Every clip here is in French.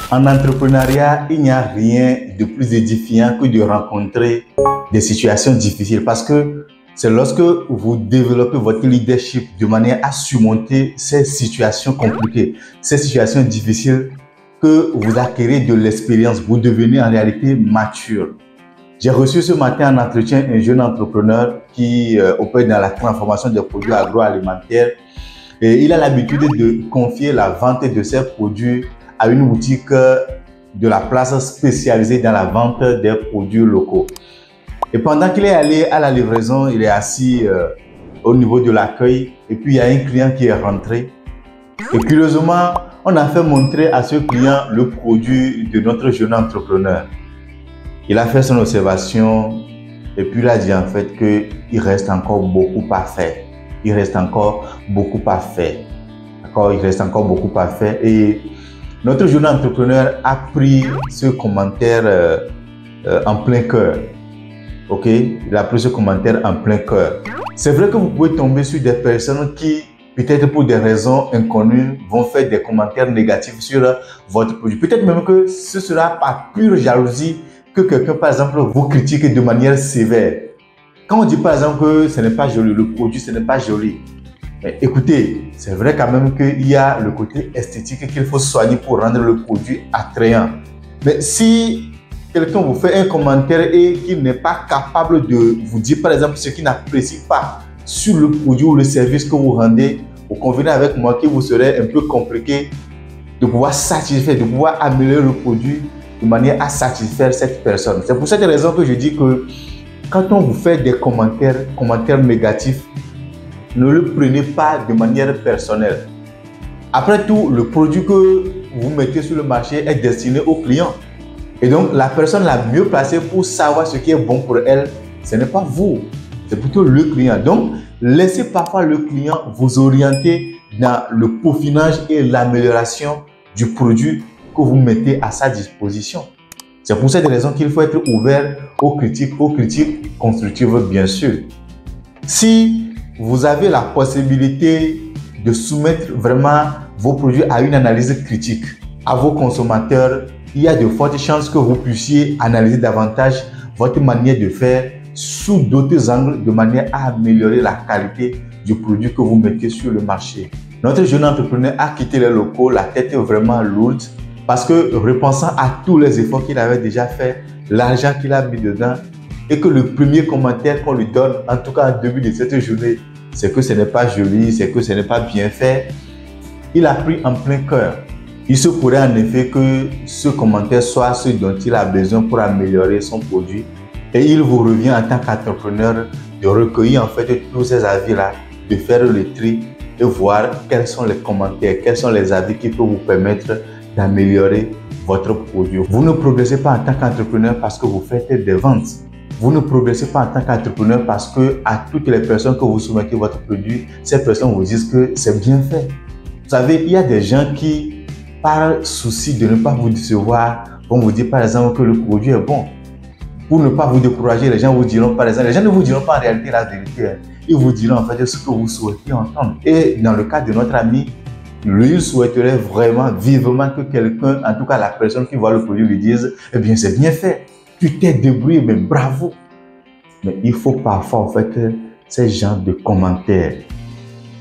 En entrepreneuriat, il n'y a rien de plus édifiant que de rencontrer des situations difficiles parce que c'est lorsque vous développez votre leadership de manière à surmonter ces situations compliquées, ces situations difficiles, que vous acquérez de l'expérience, vous devenez en réalité mature. J'ai reçu ce matin en entretien un jeune entrepreneur qui opère dans la transformation des produits agroalimentaires et il a l'habitude de confier la vente de ses produits à une boutique de la place spécialisée dans la vente des produits locaux. Et pendant qu'il est allé à la livraison, il est assis au niveau de l'accueil et puis il y a un client qui est rentré. Et curieusement, on a fait montrer à ce client le produit de notre jeune entrepreneur. Il a fait son observation et puis il a dit en fait qu'il reste encore beaucoup à faire. Il reste encore beaucoup à faire. D'accord? Il reste encore beaucoup à faire. Et notre jeune entrepreneur a pris ce commentaire en plein cœur. Ok? Il a pris ce commentaire en plein cœur. C'est vrai que vous pouvez tomber sur des personnes qui, peut-être pour des raisons inconnues, vont faire des commentaires négatifs sur votre produit. Peut-être même que ce sera par pure jalousie que quelqu'un, par exemple, vous critique de manière sévère. Quand on dit, par exemple, que ce n'est pas joli, le produit, ce n'est pas joli. Mais écoutez, c'est vrai quand même qu'il y a le côté esthétique qu'il faut soigner pour rendre le produit attrayant. Mais si quelqu'un vous fait un commentaire et qu'il n'est pas capable de vous dire, par exemple, ce qu'il n'apprécie pas sur le produit ou le service que vous rendez, vous convenez avec moi qu'il vous serait un peu compliqué de pouvoir satisfaire, de pouvoir améliorer le produit de manière à satisfaire cette personne. C'est pour cette raison que je dis que quand on vous fait des commentaires négatifs, ne le prenez pas de manière personnelle. Après tout, le produit que vous mettez sur le marché est destiné au client. Et donc, la personne la mieux placée pour savoir ce qui est bon pour elle, ce n'est pas vous, c'est plutôt le client. Donc, laissez parfois le client vous orienter dans le peaufinage et l'amélioration du produit que vous mettez à sa disposition. C'est pour cette raison qu'il faut être ouvert aux critiques constructives, bien sûr. Si vous avez la possibilité de soumettre vraiment vos produits à une analyse critique, à vos consommateurs, il y a de fortes chances que vous puissiez analyser davantage votre manière de faire sous d'autres angles de manière à améliorer la qualité du produit que vous mettez sur le marché. Notre jeune entrepreneur a quitté les locaux, la tête est vraiment lourde parce que repensant à tous les efforts qu'il avait déjà fait, l'argent qu'il a mis dedans et que le premier commentaire qu'on lui donne, en tout cas en début de cette journée, c'est que ce n'est pas joli, c'est que ce n'est pas bien fait, il a pris en plein cœur. Il se pourrait en effet que ce commentaire soit ce dont il a besoin pour améliorer son produit et il vous revient en tant qu'entrepreneur de recueillir en fait tous ces avis-là, de faire le tri et voir quels sont les commentaires, quels sont les avis qui peuvent vous permettre d'améliorer votre produit. Vous ne progressez pas en tant qu'entrepreneur parce que vous faites des ventes. Vous ne progressez pas en tant qu'entrepreneur parce que à toutes les personnes que vous soumettez votre produit, ces personnes vous disent que c'est bien fait. Vous savez, il y a des gens qui, par souci de ne pas vous décevoir, vont vous dire par exemple que le produit est bon. Pour ne pas vous décourager, les gens vous diront par exemple, les gens ne vous diront pas en réalité la vérité. Ils vous diront en fait ce que vous souhaitez entendre. Et dans le cas de notre ami, lui, il souhaiterait vraiment, vivement que quelqu'un, en tout cas la personne qui voit le produit, lui dise « Eh bien, c'est bien fait, tu t'es débrouillé, mais bravo !» Mais il faut parfois en fait ces genres de commentaires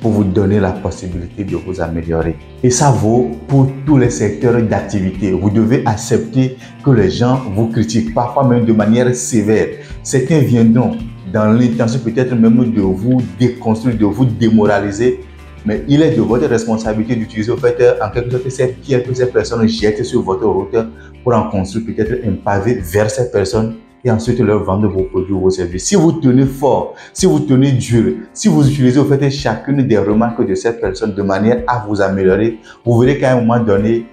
pour vous donner la possibilité de vous améliorer. Et ça vaut pour tous les secteurs d'activité. Vous devez accepter que les gens vous critiquent, parfois même de manière sévère. Certains viendront dans l'intention peut-être même de vous déconstruire, de vous démoraliser. Mais il est de votre responsabilité d'utiliser en fait en quelque sorte ces pierres que ces personnes jettent sur votre route pour en construire peut-être un pavé vers ces personnes et ensuite leur vendre vos produits ou vos services. Si vous tenez fort, si vous tenez dur, si vous utilisez en fait chacune des remarques de ces personnes de manière à vous améliorer, vous verrez qu'à un moment donné,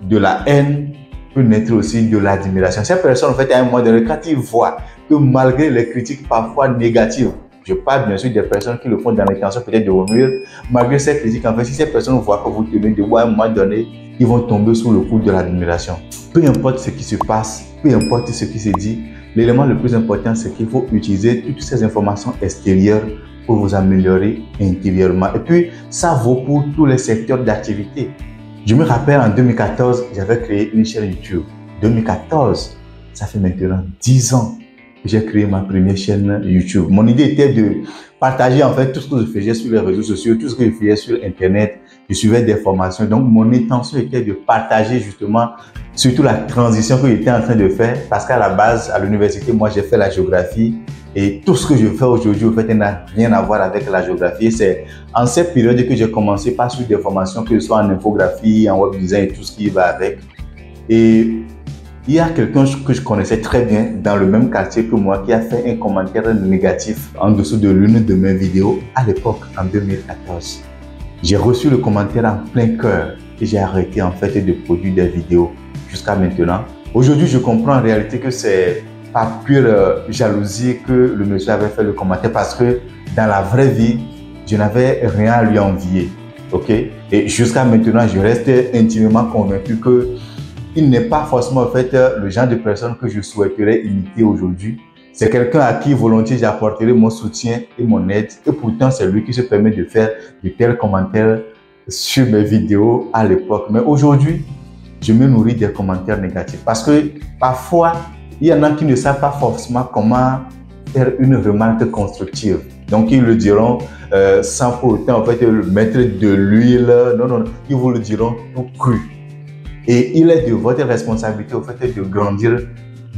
de la haine peut naître aussi de l'admiration. Ces personnes en fait à un moment donné, quand ils voient que malgré les critiques parfois négatives, je parle bien sûr des personnes qui le font dans l'intention peut-être de vous nuire. Malgré ces critiques, en fait, si ces personnes voient que vous tenez debout à un moment donné, ils vont tomber sous le coup de l'admiration. Peu importe ce qui se passe, peu importe ce qui se dit, l'élément le plus important, c'est qu'il faut utiliser toutes ces informations extérieures pour vous améliorer intérieurement. Et puis, ça vaut pour tous les secteurs d'activité. Je me rappelle en 2014, j'avais créé une chaîne YouTube. 2014, ça fait maintenant 10 ans que j'ai créé ma première chaîne YouTube. Mon idée était de partager en fait tout ce que je faisais sur les réseaux sociaux, tout ce que je faisais sur Internet. Je suivais des formations. Donc, mon intention était de partager justement surtout la transition que j'étais en train de faire parce qu'à la base, à l'université, moi, j'ai fait la géographie et tout ce que je fais aujourd'hui, en fait, n'a rien à voir avec la géographie. C'est en cette période que j'ai commencé par suivre des formations, que ce soit en infographie, en web design et tout ce qui va avec. Et il y a quelqu'un que je connaissais très bien dans le même quartier que moi qui a fait un commentaire négatif en dessous de l'une de mes vidéos à l'époque, en 2014. J'ai reçu le commentaire en plein cœur et j'ai arrêté en fait de produire des vidéos jusqu'à maintenant. Aujourd'hui, je comprends en réalité que c'est par pure jalousie que le monsieur avait fait le commentaire parce que dans la vraie vie, je n'avais rien à lui envier. Ok? Et jusqu'à maintenant, je reste intimement convaincu que il n'est pas forcément en fait le genre de personne que je souhaiterais imiter aujourd'hui. C'est quelqu'un à qui volontiers j'apporterai mon soutien et mon aide. Et pourtant, c'est lui qui se permet de faire de tels commentaires sur mes vidéos à l'époque. Mais aujourd'hui, je me nourris des commentaires négatifs. Parce que parfois, il y en a qui ne savent pas forcément comment faire une remarque constructive. Donc, ils le diront sans pour autant en fait, mettre de l'huile. Non, non, ils vous le diront tout cru. Et il est de votre responsabilité au fait de grandir,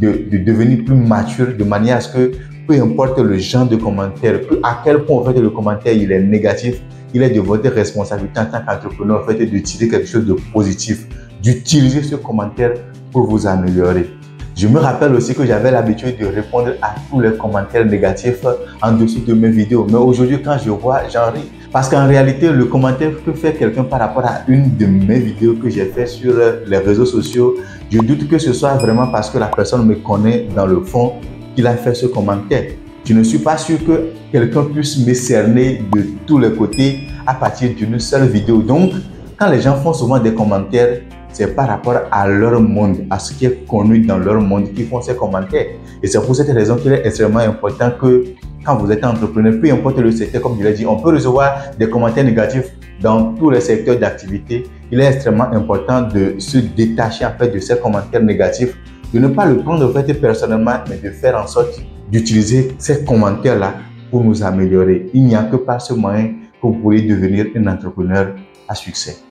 de devenir plus mature de manière à ce que peu importe le genre de commentaire, à quel point en fait, le commentaire il est négatif, il est de votre responsabilité en tant qu'entrepreneur en fait, d'utiliser quelque chose de positif, d'utiliser ce commentaire pour vous améliorer. Je me rappelle aussi que j'avais l'habitude de répondre à tous les commentaires négatifs en dessous de mes vidéos. Mais aujourd'hui, quand je vois, j'en ris. Parce qu'en réalité, le commentaire que fait quelqu'un par rapport à une de mes vidéos que j'ai fait sur les réseaux sociaux, je doute que ce soit vraiment parce que la personne me connaît dans le fond qu'il a fait ce commentaire. Je ne suis pas sûr que quelqu'un puisse me cerner de tous les côtés à partir d'une seule vidéo. Donc, quand les gens font souvent des commentaires, c'est par rapport à leur monde, à ce qui est connu dans leur monde qu'ils font ces commentaires. Et c'est pour cette raison qu'il est extrêmement important que quand vous êtes entrepreneur, peu importe le secteur, comme je l'ai dit, on peut recevoir des commentaires négatifs dans tous les secteurs d'activité. Il est extrêmement important de se détacher en fait de ces commentaires négatifs, de ne pas le prendre en fait personnellement, mais de faire en sorte d'utiliser ces commentaires-là pour nous améliorer. Il n'y a que par ce moyen que vous pourrez devenir un entrepreneur à succès.